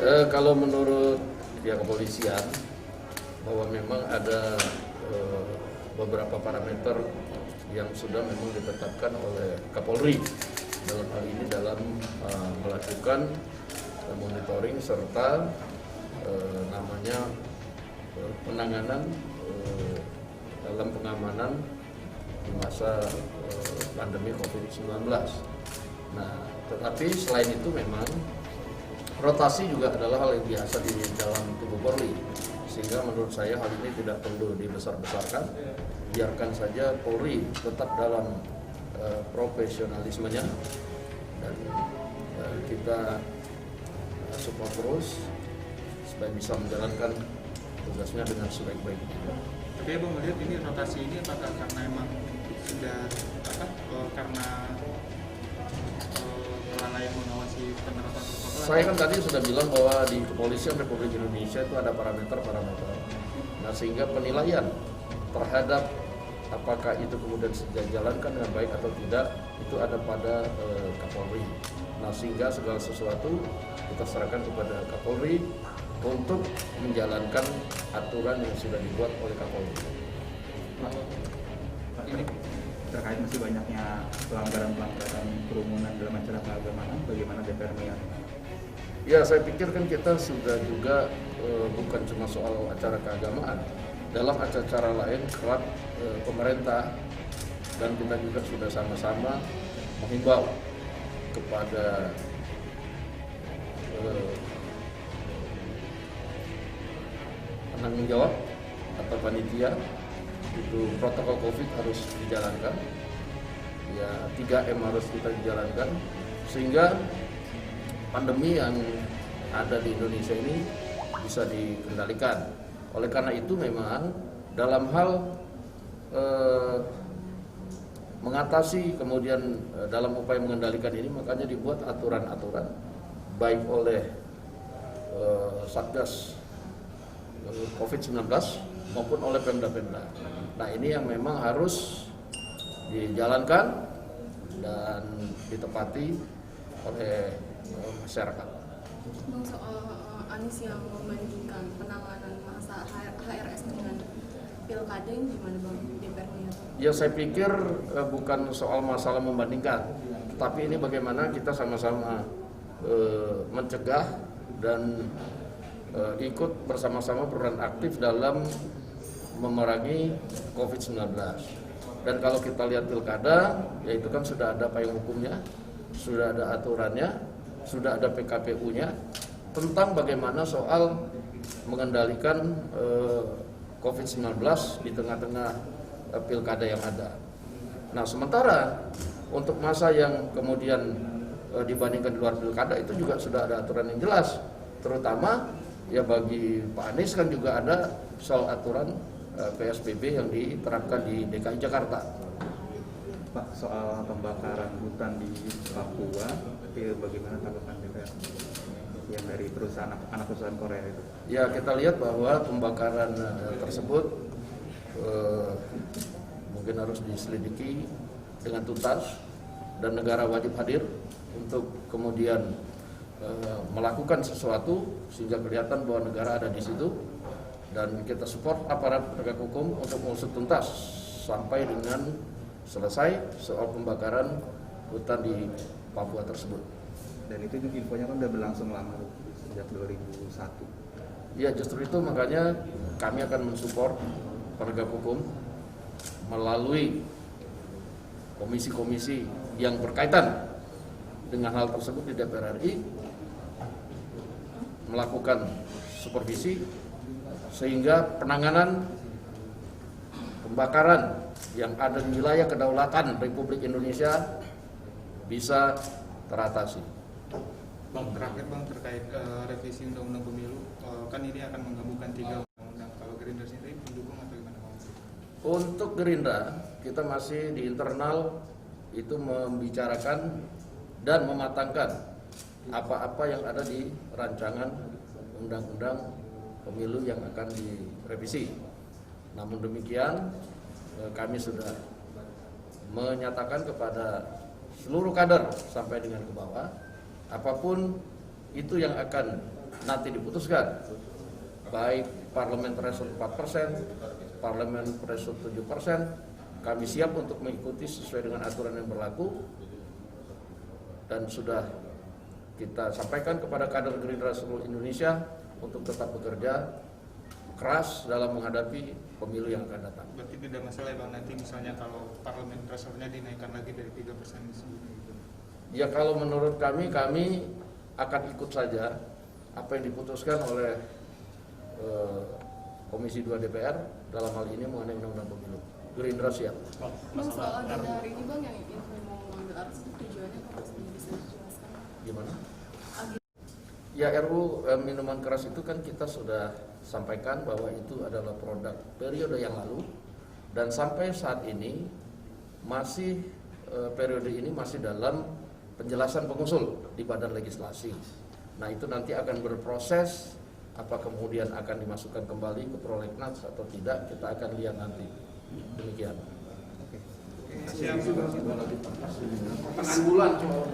Kalau menurut pihak kepolisian bahwa memang ada beberapa parameter yang sudah memang ditetapkan oleh Kapolri dalam hal ini dalam melakukan monitoring serta namanya penanganan dalam pengamanan di masa pandemi COVID-19. Nah, tetapi selain itu memang rotasi juga adalah hal yang biasa di dalam tubuh Polri, sehingga menurut saya hal ini tidak perlu dibesar-besarkan. Biarkan saja Polri tetap dalam profesionalismenya dan kita support terus supaya bisa menjalankan tugasnya dengan sebaik-baiknya. Tapi Bang melihat ini rotasi ini apakah karena emang sudah karena kelalaian mengawasi penerapan protokol? Saya kan tadi sudah bilang bahwa di Kepolisian Republik Indonesia itu ada parameter. Nah, sehingga penilaian terhadap apakah itu kemudian dijalankan dengan baik atau tidak itu ada pada Kapolri. Nah, sehingga segala sesuatu kita serahkan kepada Kapolri untuk menjalankan aturan yang sudah dibuat oleh Kapolri. Pak, ini terkait masih banyaknya pelanggaran kerumunan dalam acara keagamaan, bagaimana DPR melihat? Ya, saya pikir kan kita sudah juga bukan cuma soal acara keagamaan. Dalam acara lain kerap pemerintah dan kita juga sudah sama-sama menghimbau kepada penanggung jawab atau panitia itu protokol COVID harus dijalankan. Ya, 3M harus kita dijalankan sehingga pandemi yang ada di Indonesia ini bisa dikendalikan. Oleh karena itu memang dalam hal mengatasi kemudian dalam upaya mengendalikan ini makanya dibuat aturan-aturan baik oleh Satgas COVID-19 maupun oleh Pemda-Pemda. Nah, ini yang memang harus dijalankan dan ditepati oleh masyarakat. Bang, soal Anies yang membandingkan penanganan masa HRS dengan pilkada ini gimana Bang DPR melihat? Ya, saya pikir bukan soal masalah membandingkan, tapi ini bagaimana kita sama-sama mencegah dan ikut bersama-sama peran aktif dalam memerangi COVID-19. Dan kalau kita lihat pilkada, ya itu kan sudah ada payung hukumnya, sudah ada aturannya, sudah ada PKPU-nya tentang bagaimana soal mengendalikan COVID-19 di tengah-tengah pilkada yang ada. Nah, sementara untuk masa yang kemudian dibandingkan di luar pilkada itu juga sudah ada aturan yang jelas, terutama ya bagi Pak Anies kan juga ada soal aturan PSBB yang diterapkan di DKI Jakarta. Pak, soal pembakaran hutan di Papua, bagaimana tanggapan DPR yang dari perusahaan anak perusahaan Korea itu? Ya, kita lihat bahwa pembakaran tersebut mungkin harus diselidiki dengan tuntas dan negara wajib hadir untuk kemudian melakukan sesuatu sehingga kelihatan bahwa negara ada di situ, dan kita support aparat penegak hukum untuk mengusut tuntas sampai dengan selesai soal pembakaran hutan di Papua tersebut. Dan itu infonya kan udah berlangsung lama sejak 2001. Ya, justru itu makanya kami akan mensupport penegak hukum melalui komisi-komisi yang berkaitan dengan hal tersebut di DPR RI, melakukan supervisi sehingga penanganan pembakaran yang ada di wilayah kedaulatan Republik Indonesia bisa teratasi. Bang, terakhir Bang terkait revisi Undang-Undang Pemilu, kan ini akan menggabungkan 3 undang-undang. Kalau Gerindra sendiri mendukung atau gimana Bang? Untuk Gerindra, kita masih di internal itu membicarakan dan mematangkan apa-apa yang ada di rancangan Undang-Undang Pemilu yang akan direvisi. Namun demikian, kami sudah menyatakan kepada seluruh kader sampai dengan ke bawah, apapun itu yang akan nanti diputuskan, baik parlemen threshold 4%, parlemen threshold 7%, kami siap untuk mengikuti sesuai dengan aturan yang berlaku, dan sudah kita sampaikan kepada kader Gerindra seluruh Indonesia untuk tetap bekerja keras dalam menghadapi pemilu yang akan datang. Berarti tidak masalah ya Bang, nanti misalnya kalau parlemen threshold-nya dinaikkan lagi dari 3% gitu. Ya kalau menurut kami akan ikut saja apa yang diputuskan oleh Komisi 2 DPR dalam hal ini mengenai undang-undang pemilu. Gerindra siap. Bang, soal agenda hari ini Bang yang info mau mengambil arus itu tujuannya apa? Bisa dijelaskan? Gimana? Ya RU minuman keras itu kan kita sudah sampaikan bahwa itu adalah produk periode yang lalu, dan sampai saat ini masih periode ini masih dalam penjelasan pengusul di Badan Legislasi. Nah itu nanti akan berproses, apa kemudian akan dimasukkan kembali ke prolegnas atau tidak, kita akan lihat nanti. Demikian. Siap. Penanggulan cuma.